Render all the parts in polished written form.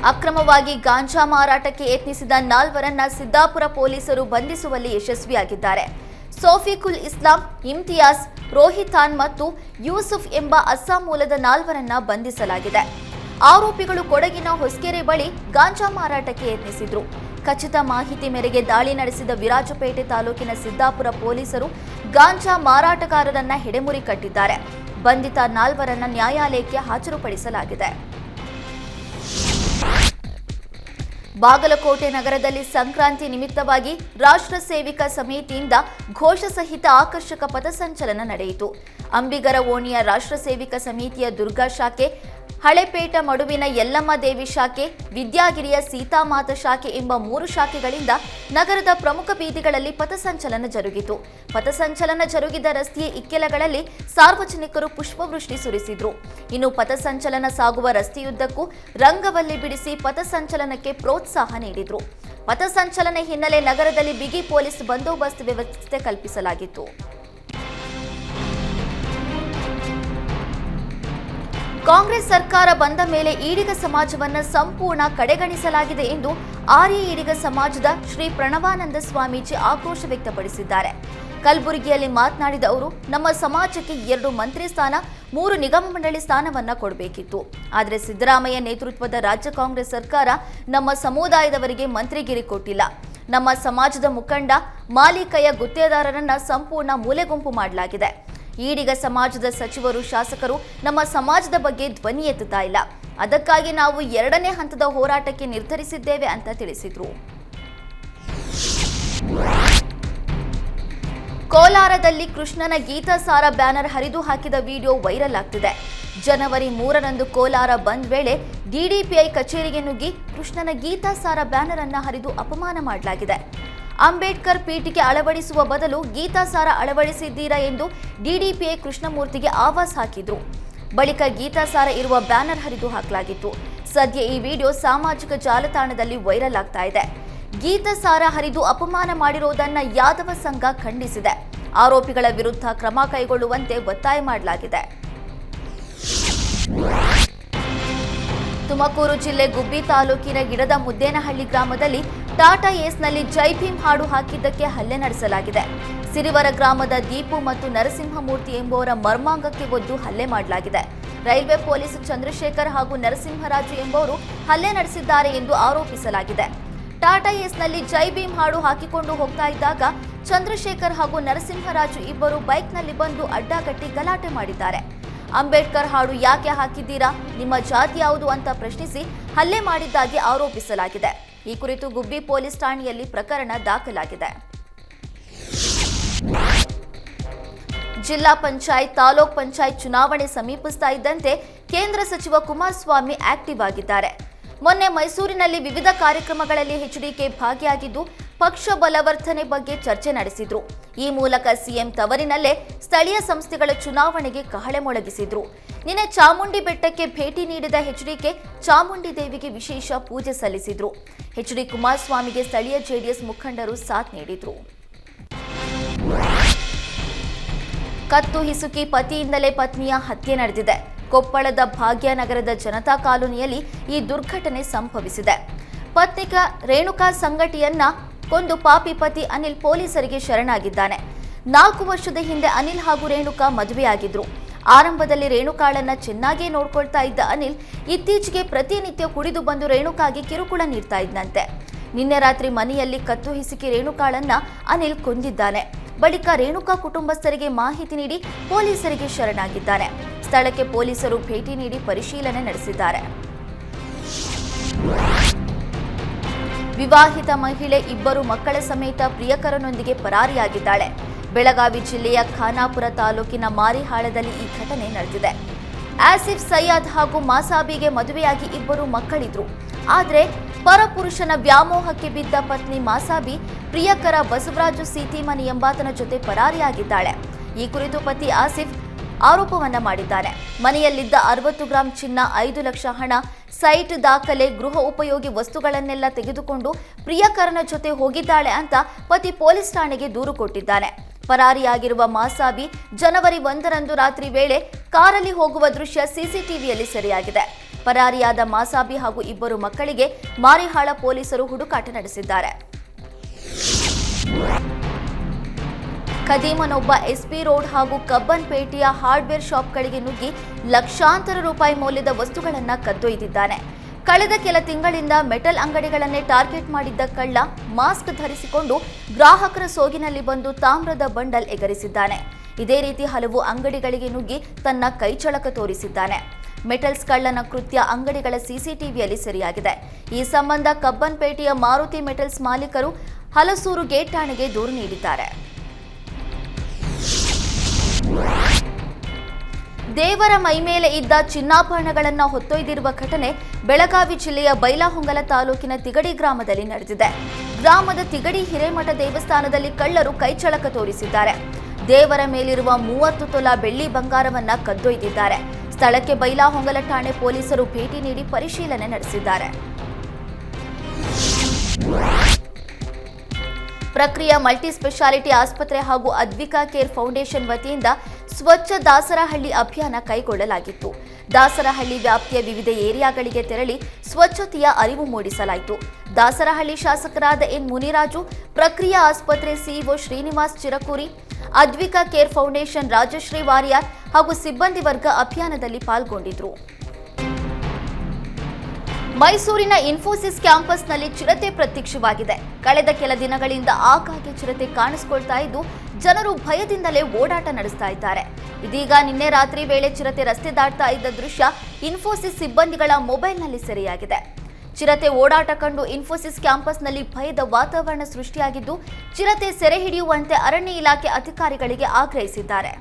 ಅಕ್ರಮವಾಗಿ ಗಾಂಜಾ ಮಾರಾಟಕ್ಕೆ ಯತ್ನಿಸಿದ 4ರನ್ನ ಸಿದ್ದಾಪುರ ಪೊಲೀಸರು ಬಂಧಿಸುವಲ್ಲಿ ಯಶಸ್ವಿಯಾಗಿದ್ದಾರೆ. ಸೋಫಿಕುಲ್ ಇಸ್ಲಾಂ, ಇಮ್ತಿಯಾಜ್, ರೋಹಿತಾನ್ ಮತ್ತು ಯೂಸುಫ್ ಎಂಬ ಅಸ್ಸಾಂ ಮೂಲದ 4ರನ್ನ ಬಂಧಿಸಲಾಗಿದೆ. ಆರೋಪಿಗಳು ಕೊಡಗಿನ ಹೊಸಕೆರೆ ಬಳಿ ಗಾಂಜಾ ಮಾರಾಟಕ್ಕೆ ಯತ್ನಿಸಿದ್ರು. ಖಚಿತ ಮಾಹಿತಿ ಮೇರೆಗೆ ದಾಳಿ ನಡೆಸಿದ ವಿರಾಜಪೇಟೆ ತಾಲೂಕಿನ ಸಿದ್ದಾಪುರ ಪೊಲೀಸರು ಗಾಂಜಾ ಮಾರಾಟಗಾರರನ್ನ ಹೆಡೆಮುರಿ ಕಟ್ಟಿದ್ದಾರೆ. ಬಂಧಿತ 4ರನ್ನ ನ್ಯಾಯಾಲಯಕ್ಕೆ ಹಾಜರುಪಡಿಸಲಾಗಿದೆ. ಬಾಗಲಕೋಟೆ ನಗರದಲ್ಲಿ ಸಂಕ್ರಾಂತಿ ನಿಮಿತ್ತವಾಗಿ ರಾಷ್ಟ್ರ ಸೇವಿಕ ಸಮಿತಿಯಿಂದ ಘೋಷ ಸಹಿತ ಆಕರ್ಷಕ ಪಥಸಂಚಲನ ನಡೆಯಿತು. ಅಂಬಿಗರ ಓಣಿಯ ರಾಷ್ಟ್ರ ಸೇವಿಕ ಸಮಿತಿಯ ದುರ್ಗಾ ಶಾಖೆ, ಹಳೆಪೇಟ ಮಡುವಿನ ಯಲ್ಲಮ್ಮ ದೇವಿ ಶಾಖೆ, ವಿದ್ಯಾಗಿರಿಯ ಸೀತಾಮಾತಾ ಶಾಖೆ ಎಂಬ 3 ಶಾಖೆಗಳಿಂದ ನಗರದ ಪ್ರಮುಖ ಬೀದಿಗಳಲ್ಲಿ ಪಥಸಂಚಲನ ಜರುಗಿತು. ಪಥಸಂಚಲನ ಜರುಗಿದ ರಸ್ತೆಯ ಇಕ್ಕೆಲಗಳಲ್ಲಿ ಸಾರ್ವಜನಿಕರು ಪುಷ್ಪವೃಷ್ಟಿ ಸುರಿಸಿದ್ರು. ಇನ್ನು ಪಥಸಂಚಲನ ಸಾಗುವ ರಸ್ತೆಯುದ್ದಕ್ಕೂ ರಂಗವಲ್ಲಿ ಬಿಡಿಸಿ ಪಥಸಂಚಲನಕ್ಕೆ ಪ್ರೋತ್ಸಾಹ ನೀಡಿದ್ರು. ಪಥಸಂಚಲನ ಹಿನ್ನೆಲೆ ನಗರದಲ್ಲಿ ಬಿಗಿ ಪೊಲೀಸ್ ಬಂದೋಬಸ್ತ್ ವ್ಯವಸ್ಥೆ ಕಲ್ಪಿಸಲಾಗಿತ್ತು. ಕಾಂಗ್ರೆಸ್ ಸರ್ಕಾರ ಬಂದ ಮೇಲೆ ಈಡಿಗ ಸಮಾಜವನ್ನು ಸಂಪೂರ್ಣ ಕಡೆಗಣಿಸಲಾಗಿದೆ ಎಂದು ಆರ್ಯ ಈಡಿಗ ಸಮಾಜದ ಶ್ರೀ ಪ್ರಣವಾನಂದ ಸ್ವಾಮೀಜಿ ಆಕ್ರೋಶ ವ್ಯಕ್ತಪಡಿಸಿದ್ದಾರೆ. ಕಲಬುರಗಿಯಲ್ಲಿ ಮಾತನಾಡಿದ ಅವರು, ನಮ್ಮ ಸಮಾಜಕ್ಕೆ 2 ಮಂತ್ರಿ ಸ್ಥಾನ, 3 ನಿಗಮ ಮಂಡಳಿ ಸ್ಥಾನವನ್ನ ಕೊಡಬೇಕಿತ್ತು. ಆದರೆ ಸಿದ್ದರಾಮಯ್ಯ ನೇತೃತ್ವದ ರಾಜ್ಯ ಕಾಂಗ್ರೆಸ್ ಸರ್ಕಾರ ನಮ್ಮ ಸಮುದಾಯದವರಿಗೆ ಮಂತ್ರಿಗಿರಿ ಕೊಟ್ಟಿಲ್ಲ. ನಮ್ಮ ಸಮಾಜದ ಮುಖಂಡ ಮಾಲೀಕಯ್ಯ ಗುತ್ತೇದಾರರನ್ನ ಸಂಪೂರ್ಣ ಮೂಲೆಗುಂಪು ಮಾಡಲಾಗಿದೆ. ಈಡಿಗ ಸಮಾಜದ ಸಚಿವರು, ಶಾಸಕರು ನಮ್ಮ ಸಮಾಜದ ಬಗ್ಗೆ ಧ್ವನಿ ಎತ್ತುತ್ತಾ ಇಲ್ಲ. ಅದಕ್ಕಾಗಿ ನಾವು 2ನೇ ಹಂತದ ಹೋರಾಟಕ್ಕೆ ನಿರ್ಧರಿಸಿದ್ದೇವೆ ಅಂತ ತಿಳಿಸಿದರು. ಕೋಲಾರದಲ್ಲಿ ಕೃಷ್ಣನ ಗೀತಾಸಾರ ಬ್ಯಾನರ್ ಹರಿದು ಹಾಕಿದ ವಿಡಿಯೋ ವೈರಲ್ ಆಗ್ತಿದೆ. ಜನವರಿ 3ರಂದು ಕೋಲಾರ ಬಂದ್ ವೇಳೆ ಡಿಡಿಪಿಐ ಕಚೇರಿಗೆ ನುಗ್ಗಿ ಕೃಷ್ಣನ ಗೀತಾಸಾರ ಬ್ಯಾನರ್ ಅನ್ನು ಹರಿದು ಅಪಮಾನ ಮಾಡಲಾಗಿದೆ. ಅಂಬೇಡ್ಕರ್ ಪೀಠಿಕೆ ಅಳವಡಿಸುವ ಬದಲು ಗೀತಾಸಾರ ಅಳವಡಿಸಿದ್ದೀರಾ ಎಂದು ಡಿಡಿಪಿಐ ಕೃಷ್ಣಮೂರ್ತಿಗೆ ಆವಾಜ್ ಹಾಕಿದ್ರು. ಬಳಿಕ ಗೀತಾಸಾರ ಇರುವ ಬ್ಯಾನರ್ ಹರಿದು ಹಾಕಲಾಗಿತ್ತು. ಸದ್ಯ ಈ ವಿಡಿಯೋ ಸಾಮಾಜಿಕ ಜಾಲತಾಣದಲ್ಲಿ ವೈರಲ್ ಆಗ್ತಾ ಇದೆ. ಗೀತಾಸಾರ ಹರಿದು ಅಪಮಾನ ಮಾಡಿರುವುದನ್ನು ಯಾದವ ಸಂಘ ಖಂಡಿಸಿದೆ. ಆರೋಪಿಗಳ ವಿರುದ್ಧ ಕ್ರಮ ಕೈಗೊಳ್ಳುವಂತೆ ಒತ್ತಾಯ ಮಾಡಲಾಗಿದೆ. ತುಮಕೂರು ಜಿಲ್ಲೆ ಗುಬ್ಬಿ ತಾಲೂಕಿನ ಗಿಡದ ಮುದ್ದೇನಹಳ್ಳಿ ಗ್ರಾಮದಲ್ಲಿ ಟಾಟಾ ಏಸ್ನಲ್ಲಿ ಜೈ ಭೀಮ್ ಹಾಡು ಹಾಕಿದ್ದಕ್ಕೆ ಹಲ್ಲೆ ನಡೆಸಲಾಗಿದೆ. ಸಿರಿವರ ಗ್ರಾಮದ ದೀಪು ಮತ್ತು ನರಸಿಂಹಮೂರ್ತಿ ಎಂಬುವರ ಮರ್ಮಾಂಗಕ್ಕೆ ಒದ್ದು ಹಲ್ಲೆ ಮಾಡಲಾಗಿದೆ. ರೈಲ್ವೆ ಪೊಲೀಸ್ ಚಂದ್ರಶೇಖರ್ ಹಾಗೂ ನರಸಿಂಹರಾಜು ಎಂಬುವರು ಹಲ್ಲೆ ನಡೆಸಿದ್ದಾರೆ ಎಂದು ಆರೋಪಿಸಲಾಗಿದೆ. ಟಾಟಾ ಏಸ್ನಲ್ಲಿ ಜೈ ಭೀಮ್ ಹಾಡು ಹಾಕಿಕೊಂಡು ಹೋಗ್ತಾ ಇದ್ದಾಗ ಚಂದ್ರಶೇಖರ್ ಹಾಗೂ ನರಸಿಂಹರಾಜು ಇಬ್ಬರು ಬೈಕ್ನಲ್ಲಿ ಬಂದು ಅಡ್ಡಗಟ್ಟಿ ಗಲಾಟೆ ಮಾಡಿದ್ದಾರೆ. ಅಂಬೇಡ್ಕರ್ ಹಾಡು ಯಾಕೆ ಹಾಕಿದ್ದೀರಾ, ನಿಮ್ಮ ಜಾತಿ ಯಾವುದು ಅಂತ ಪ್ರಶ್ನಿಸಿ ಹಲ್ಲೆ ಮಾಡಿದ್ದಾಗಿ ಆರೋಪಿಸಲಾಗಿದೆ. ಈ ಕುರಿತು ಗುಬ್ಬಿ ಪೊಲೀಸ್ ಠಾಣೆಯಲ್ಲಿ ಪ್ರಕರಣ ದಾಖಲಾಗಿದೆ. ಜಿಲ್ಲಾ ಪಂಚಾಯತ್, ತಾಲೂಕ್ ಪಂಚಾಯತ್ ಚುನಾವಣೆ ಸಮೀಪಿಸ್ತಾ ಇದ್ದಂತೆ ಕೇಂದ್ರ ಸಚಿವ ಕುಮಾರಸ್ವಾಮಿ ಆಕ್ಟಿವ್ ಆಗಿದ್ದಾರೆ. ಮೊನ್ನೆ ಮೈಸೂರಿನಲ್ಲಿ ವಿವಿಧ ಕಾರ್ಯಕ್ರಮಗಳಲ್ಲಿ ಎಚ್ಡಿಕೆ ಭಾಗಿಯಾಗಿದ್ದು ಪಕ್ಷ ಬಲವರ್ಧನೆ ಬಗ್ಗೆ ಚರ್ಚೆ ನಡೆಸಿದ್ರು. ಈ ಮೂಲಕ ಸಿಎಂ ತವರಿನಲ್ಲೇ ಸ್ಥಳೀಯ ಸಂಸ್ಥೆಗಳ ಚುನಾವಣೆಗೆ ಕಹಳೆ ಮೊಳಗಿಸಿದ್ರು. ನಿನ್ನೆ ಚಾಮುಂಡಿ ಬೆಟ್ಟಕ್ಕೆ ಭೇಟಿ ನೀಡಿದ ಎಚ್ಡಿಕೆ ಚಾಮುಂಡಿ ದೇವಿಗೆ ವಿಶೇಷ ಪೂಜೆ ಸಲ್ಲಿಸಿದ್ರು. ಎಚ್ಡಿ ಕುಮಾರಸ್ವಾಮಿಗೆ ಸ್ಥಳೀಯ ಜೆಡಿಎಸ್ ಮುಖಂಡರು ಸಾಥ್ ನೀಡಿದ್ರು. ಕತ್ತು ಹಿಸುಕಿ ಪತಿಯಿಂದಲೇ ಪತ್ನಿಯ ಹತ್ಯೆ ನಡೆದಿದೆ. ಕೊಪ್ಪಳದ ಭಾಗ್ಯನಗರದ ಜನತಾ ಕಾಲೋನಿಯಲ್ಲಿ ಈ ದುರ್ಘಟನೆ ಸಂಭವಿಸಿದೆ. ಪತ್ನಿಕ ರೇಣುಕಾ ಸಂಗಟಿಯನ್ನ ಕೊಂದು ಪಾಪಿ ಪತಿ ಅನಿಲ್ ಪೊಲೀಸರಿಗೆ ಶರಣಾಗಿದ್ದಾನೆ. 4 ವರ್ಷದ ಹಿಂದೆ ಅನಿಲ್ ಹಾಗೂ ರೇಣುಕಾ ಮದುವೆಯಾಗಿದ್ರು. ಆರಂಭದಲ್ಲಿ ರೇಣುಕಾಳನ್ನ ಚೆನ್ನಾಗೇ ನೋಡ್ಕೊಳ್ತಾ ಇದ್ದ ಅನಿಲ್ ಇತ್ತೀಚೆಗೆ ಪ್ರತಿನಿತ್ಯ ಕುಡಿದು ಬಂದು ರೇಣುಕಾಗೆ ಕಿರುಕುಳ ನೀಡ್ತಾ ಇದ್ದಂತೆ. ನಿನ್ನೆ ರಾತ್ರಿ ಮನೆಯಲ್ಲಿ ಕತ್ತು ಹಿಸುಕಿ ರೇಣುಕಾಳನ್ನ ಅನಿಲ್ ಕೊಂದಿದ್ದಾನೆ. ಬಳಿಕ ರೇಣುಕಾ ಕುಟುಂಬಸ್ಥರಿಗೆ ಮಾಹಿತಿ ನೀಡಿ ಪೊಲೀಸರಿಗೆ ಶರಣಾಗಿದ್ದಾನೆ. ಸ್ಥಳಕ್ಕೆ ಪೊಲೀಸರು ಭೇಟಿ ನೀಡಿ ಪರಿಶೀಲನೆ ನಡೆಸಿದ್ದಾರೆ. ವಿವಾಹಿತ ಮಹಿಳೆ 2 ಮಕ್ಕಳ ಸಮೇತ ಪ್ರಿಯಕರನೊಂದಿಗೆ ಪರಾರಿಯಾಗಿದ್ದಾಳೆ. ಬೆಳಗಾವಿ ಜಿಲ್ಲೆಯ ಖಾನಾಪುರ ತಾಲೂಕಿನ ಮಾರಿಹಾಳದಲ್ಲಿ ಈ ಘಟನೆ ನಡೆದಿದೆ. ಆಸಿಫ್ ಸೈಯದ್ ಹಾಗೂ ಮಾಸಾಬಿಗೆ ಮದುವೆಯಾಗಿ 2 ಮಕ್ಕಳಿದ್ರು. ಆದರೆ ಪರಪುರುಷನ ವ್ಯಾಮೋಹಕ್ಕೆ ಬಿದ್ದ ಪತ್ನಿ ಮಾಸಾಬಿ ಪ್ರಿಯಕರ ಬಸವರಾಜು ಸೀತಿಮನಿ ಎಂಬಾತನ ಜೊತೆ ಪರಾರಿಯಾಗಿದ್ದಾಳೆ. ಈ ಕುರಿತು ಪತಿ ಆಸಿಫ್ ಆರೋಪವನ್ನ ಮಾಡಿದ್ದಾನೆ. ಮನೆಯಲ್ಲಿದ್ದ 60 ಗ್ರಾಂ ಚಿನ್ನ, 5 ಲಕ್ಷ ಹಣ, ಸೈಟ್ ದಾಖಲೆ, ಗೃಹ ಉಪಯೋಗಿ ವಸ್ತುಗಳನ್ನೆಲ್ಲ ತೆಗೆದುಕೊಂಡು ಪ್ರಿಯಕರನ ಜೊತೆ ಹೋಗಿದ್ದಾಳೆ ಅಂತ ಪತಿ ಪೊಲೀಸ್ ಠಾಣೆಗೆ ದೂರು ಕೊಟ್ಟಿದ್ದಾನೆ. ಪರಾರಿಯಾಗಿರುವ ಮಾಸಾಬಿ ಜನವರಿ 1ರಂದು ರಾತ್ರಿ ವೇಳೆ ಕಾರಲ್ಲಿ ಹೋಗುವ ದೃಶ್ಯ ಸಿಸಿಟಿವಿಯಲ್ಲಿ ಸೆರೆಯಾಗಿದೆ. ಪರಾರಿಯಾದ ಮಾಸಾಬಿ ಹಾಗೂ ಇಬ್ಬರು ಮಕ್ಕಳಿಗೆ ಮಾರಿಹಾಳ ಪೊಲೀಸರು ಹುಡುಕಾಟ ನಡೆಸಿದ್ದಾರೆ. ಖದೀಮನೊಬ್ಬ ಎಸ್ಪಿ ರೋಡ್ ಹಾಗೂ ಕಬ್ಬನ್ಪೇಟೆಯ ಹಾರ್ಡ್ವೇರ್ ಶಾಪ್ಗಳಿಗೆ ನುಗ್ಗಿ ಲಕ್ಷಾಂತರ ರೂಪಾಯಿ ಮೌಲ್ಯದ ವಸ್ತುಗಳನ್ನು ಕದ್ದೊಯ್ದಿದ್ದಾನೆ. ಕಳೆದ ಕೆಲ ತಿಂಗಳಿಂದ ಮೆಟಲ್ ಅಂಗಡಿಗಳನ್ನೇ ಟಾರ್ಗೆಟ್ ಮಾಡಿದ್ದ ಕಳ್ಳ ಮಾಸ್ಕ್ ಧರಿಸಿಕೊಂಡು ಗ್ರಾಹಕರ ಸೋಗಿನಲ್ಲಿ ಬಂದು ತಾಮ್ರದ ಬಂಡಲ್ ಎಗರಿಸಿದ್ದಾನೆ. ಇದೇ ರೀತಿ ಹಲವು ಅಂಗಡಿಗಳಿಗೆ ನುಗ್ಗಿ ತನ್ನ ಕೈಚಳಕ ತೋರಿಸಿದ್ದಾನೆ. ಮೆಟಲ್ಸ್ ಕಳ್ಳನ ಕೃತ್ಯ ಅಂಗಡಿಗಳ ಸಿಸಿಟಿವಿಯಲ್ಲಿ ಸೆರೆಯಾಗಿದೆ. ಈ ಸಂಬಂಧ ಕಬ್ಬನ್ಪೇಟೆಯ ಮಾರುತಿ ಮೆಟಲ್ಸ್ ಮಾಲೀಕರು ಹಲಸೂರು ಗೇಟ್ ಠಾಣೆಗೆ ದೂರು ನೀಡಿದ್ದಾರೆ. ದೇವರ ಮೈಮೇಲೆ ಇದ್ದ ಚಿನ್ನಾಭರಣಗಳನ್ನು ಹೊತ್ತೊಯ್ದಿರುವ ಘಟನೆ ಬೆಳಗಾವಿ ಜಿಲ್ಲೆಯ ಬೈಲಹೊಂಗಲ ತಾಲೂಕಿನ ತಿಗಡಿ ಗ್ರಾಮದಲ್ಲಿ ನಡೆದಿದೆ. ಗ್ರಾಮದ ತಿಗಡಿ ಹಿರೇಮಠ ದೇವಸ್ಥಾನದಲ್ಲಿ ಕಳ್ಳರು ಕೈಚಳಕ ತೋರಿಸಿದ್ದಾರೆ. ದೇವರ ಮೇಲಿರುವ 30 ತೊಲ ಬೆಳ್ಳಿ ಬಂಗಾರವನ್ನ ಕದ್ದೊಯ್ದಿದ್ದಾರೆ. ಸ್ಥಳಕ್ಕೆ ಬೈಲಹೊಂಗಲ ಠಾಣೆ ಪೊಲೀಸರು ಭೇಟಿ ನೀಡಿ ಪರಿಶೀಲನೆ ನಡೆಸಿದ್ದಾರೆ. ಪ್ರಕ್ರಿಯಾ ಮಲ್ಟಿ ಸ್ಪೆಷಾಲಿಟಿ ಆಸ್ಪತ್ರೆ ಹಾಗೂ ಅದ್ವಿಕಾ ಕೇರ್ ಫೌಂಡೇಶನ್ ವತಿಯಿಂದ ಸ್ವಚ್ಛ ದಾಸರಹಳ್ಳಿ ಅಭಿಯಾನ ಕೈಗೊಳ್ಳಲಾಗಿತ್ತು. ದಾಸರಹಳ್ಳಿ ವ್ಯಾಪ್ತಿಯ ವಿವಿಧ ಏರಿಯಾಗಳಿಗೆ ತೆರಳಿ ಸ್ವಚ್ಛತೆಯ ಅರಿವು ಮೂಡಿಸಲಾಯಿತು. ದಾಸರಹಳ್ಳಿ ಶಾಸಕರಾದ ಎನ್ ಮುನಿರಾಜು, ಪ್ರಕ್ರಿಯಾ ಆಸ್ಪತ್ರೆ CEO Srinivas Chirakuri, Advika care foundation Rajashree Warrier ಹಾಗೂ ಸಿಬ್ಬಂದಿ ವರ್ಗ ಅಭಿಯಾನದಲ್ಲಿ ಪಾಲ್ಗೊಂಡಿದ್ರು. ಮೈಸೂರಿನ ಇನ್ಫೋಸಿಸ್ ಕ್ಯಾಂಪಸ್ನಲ್ಲಿ ಚಿರತೆ ಪ್ರತ್ಯಕ್ಷವಾಗಿದೆ. ಕಳೆದ ಕೆಲ ದಿನಗಳಿಂದ ಆಗಾಗ್ಗೆ ಚಿರತೆ ಕಾಣಿಸಿಕೊಳ್ತಾ ಇದ್ದು ಜನರು ಭಯದಿಂದಲೇ ಓಡಾಟ ನಡೆಸ್ತಾ ಇದ್ದಾರೆ. ಇದೀಗ ನಿನ್ನೆ ರಾತ್ರಿ ವೇಳೆ ಚಿರತೆ ರಸ್ತೆ ದಾಟ್ತಾ ಇದ್ದ ದೃಶ್ಯ ಇನ್ಫೋಸಿಸ್ ಸಿಬ್ಬಂದಿಗಳ ಮೊಬೈಲ್ನಲ್ಲಿ ಸೆರೆಯಾಗಿದೆ. ಚಿರತೆ ಓಡಾಟ ಕಂಡು ಇನ್ಫೋಸಿಸ್ ಕ್ಯಾಂಪಸ್ನಲ್ಲಿ ಭಯದ ವಾತಾವರಣ ಸೃಷ್ಟಿಯಾಗಿದ್ದು ಚಿರತೆ ಸೆರೆ ಹಿಡಿಯುವಂತೆ ಅರಣ್ಯ ಇಲಾಖೆ ಅಧಿಕಾರಿಗಳಿಗೆ ಆಗ್ರಹಿಸಿದ್ದಾರೆ.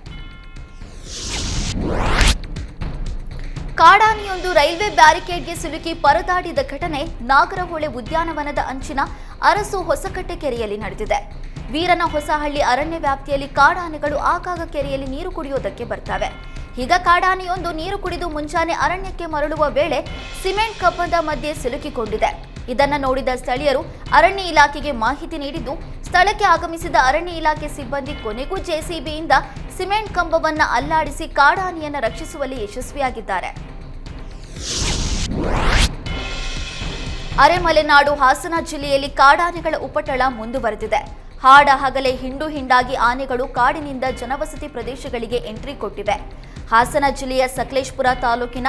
ಕಾಡಾನೆಯೊಂದು ರೈಲ್ವೆ ಬ್ಯಾರಿಕೇಡ್ಗೆ ಸಿಲುಕಿ ಪರದಾಡಿದ ಘಟನೆ ನಾಗರಹೊಳೆ ಉದ್ಯಾನವನದ ಅಂಚಿನ ಅರಸು ಹೊಸಕಟ್ಟೆ ಕೆರೆಯಲ್ಲಿ ನಡೆದಿದೆ. ವೀರನ ಹೊಸಹಳ್ಳಿ ಅರಣ್ಯ ವ್ಯಾಪ್ತಿಯಲ್ಲಿ ಕಾಡಾನೆಗಳು ಆಗಾಗ ಕೆರೆಯಲ್ಲಿ ನೀರು ಕುಡಿಯೋದಕ್ಕೆ ಬರ್ತವೆ. ಈಗ ಕಾಡಾನೆಯೊಂದು ನೀರು ಕುಡಿದು ಮುಂಜಾನೆ ಅರಣ್ಯಕ್ಕೆ ಮರಳುವ ವೇಳೆ ಸಿಮೆಂಟ್ ಕಂಬದ ಮಧ್ಯೆ ಸಿಲುಕಿಕೊಂಡಿದೆ. ಇದನ್ನು ನೋಡಿದ ಸ್ಥಳೀಯರು ಅರಣ್ಯ ಇಲಾಖೆಗೆ ಮಾಹಿತಿ ನೀಡಿದ್ದು ಸ್ಥಳಕ್ಕೆ ಆಗಮಿಸಿದ ಅರಣ್ಯ ಇಲಾಖೆ ಸಿಬ್ಬಂದಿ ಕೊನೆಗೂ ಜೆಸಿಬಿಯಿಂದ ಸಿಮೆಂಟ್ ಕಂಬವನ್ನ ಅಲ್ಲಾಡಿಸಿ ಕಾಡಾನೆಯನ್ನು ರಕ್ಷಿಸುವಲ್ಲಿ ಯಶಸ್ವಿಯಾಗಿದ್ದಾರೆ. ಅರೆಮಲೆನಾಡು ಹಾಸನ ಜಿಲ್ಲೆಯಲ್ಲಿ ಕಾಡಾನೆಗಳ ಉಪಟಳ ಮುಂದುವರೆದಿದೆ. ಹಾಡ ಹಗಲೇ ಹಿಂಡು ಹಿಂಡಾಗಿ ಆನೆಗಳು ಕಾಡಿನಿಂದ ಜನವಸತಿ ಪ್ರದೇಶಗಳಿಗೆ ಎಂಟ್ರಿ ಕೊಟ್ಟಿವೆ. ಹಾಸನ ಜಿಲ್ಲೆಯ ಸಕಲೇಶಪುರ ತಾಲೂಕಿನ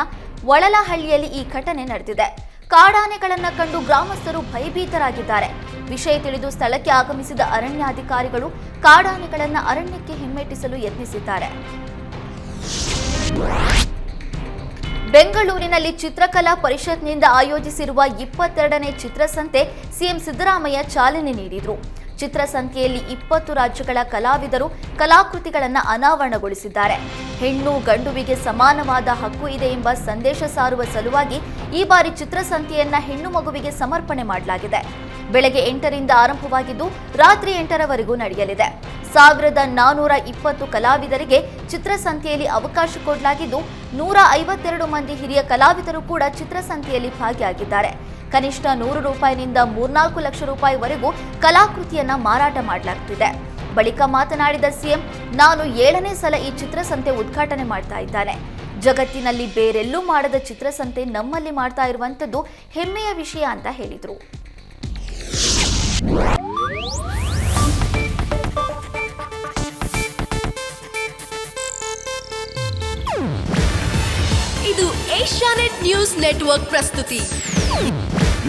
ಒಳಲಹಳ್ಳಿಯಲ್ಲಿ ಈ ಘಟನೆ ನಡೆದಿದೆ. ಕಾಡಾನೆಗಳನ್ನು ಕಂಡು ಗ್ರಾಮಸ್ಥರು ಭಯಭೀತರಾಗಿದ್ದಾರೆ. ವಿಷಯ ತಿಳಿದು ಸ್ಥಳಕ್ಕೆ ಆಗಮಿಸಿದ ಅರಣ್ಯಾಧಿಕಾರಿಗಳು ಕಾಡಾನೆಗಳನ್ನು ಅರಣ್ಯಕ್ಕೆ ಹಿಮ್ಮೆಟ್ಟಿಸಲು ಯತ್ನಿಸಿದ್ದಾರೆ. ಬೆಂಗಳೂರಿನಲ್ಲಿ ಚಿತ್ರಕಲಾ ಪರಿಷತ್ನಿಂದ ಆಯೋಜಿಸಿರುವ 22ನೇ ಚಿತ್ರಸಂತೆ ಸಿಎಂ ಸಿದ್ದರಾಮಯ್ಯ ಚಾಲನೆ ನೀಡಿದರು. ಚಿತ್ರಸಂತೆಯಲ್ಲಿ 20 ರಾಜ್ಯಗಳ ಕಲಾವಿದರು ಕಲಾಕೃತಿಗಳನ್ನು ಅನಾವರಣಗೊಳಿಸಿದ್ದಾರೆ. ಹೆಣ್ಣು ಗಂಡುವಿಗೆ ಸಮಾನವಾದ ಹಕ್ಕು ಇದೆ ಎಂಬ ಸಂದೇಶ ಸಾರುವ ಸಲುವಾಗಿ ಈ ಬಾರಿ ಚಿತ್ರಸಂತೆಯನ್ನ ಹೆಣ್ಣು ಮಗುವಿಗೆ ಸಮರ್ಪಣೆ ಮಾಡಲಾಗಿದೆ. ಬೆಳಗ್ಗೆ 8ರಿಂದ ಆರಂಭವಾಗಿದ್ದು ರಾತ್ರಿ 8ರವರೆಗೂ ನಡೆಯಲಿದೆ. 1420 ಕಲಾವಿದರಿಗೆ ಚಿತ್ರಸಂತೆಯಲ್ಲಿ ಅವಕಾಶ ಕೊಡಲಾಗಿದ್ದು 152 ಮಂದಿ ಹಿರಿಯ ಕಲಾವಿದರು ಕೂಡ ಚಿತ್ರಸಂತೆಯಲ್ಲಿ ಭಾಗಿಯಾಗಿದ್ದಾರೆ. ಕನಿಷ್ಠ 100 ರೂಪಾಯಿನಿಂದ 3-4 ಲಕ್ಷ ರೂಪಾಯಿವರೆಗೂ ಕಲಾಕೃತಿಯನ್ನ ಮಾರಾಟ ಮಾಡಲಾಗುತ್ತಿದೆ. ಬಳಿಕ ಮಾತನಾಡಿದ ಸಿಎಂ, ನಾನು 7ನೇ ಸಲ ಈ ಚಿತ್ರಸಂತೆ ಉದ್ಘಾಟನೆ ಮಾಡ್ತಾ ಇದ್ದಾನೆ. ಜಗತ್ತಿನಲ್ಲಿ ಬೇರೆಲ್ಲೂ ಮಾಡದ ಚಿತ್ರಸಂತೆ ನಮ್ಮಲ್ಲಿ ಮಾಡ್ತಾ ಇರುವಂತದ್ದು ಹೆಮ್ಮೆಯ ವಿಷಯ ಅಂತ ಹೇಳಿದರು. ಇದು ಏಷ್ಯಾನೆಟ್ ನ್ಯೂಸ್ ನೆಟ್ವರ್ಕ್ ಪ್ರಸ್ತುತಿ.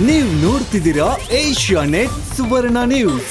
ನೀವು ನೋಡ್ತಿದ್ದೀರಾ ಏಷ್ಯಾನೆಟ್ ಸುವರ್ಣ ನ್ಯೂಸ್.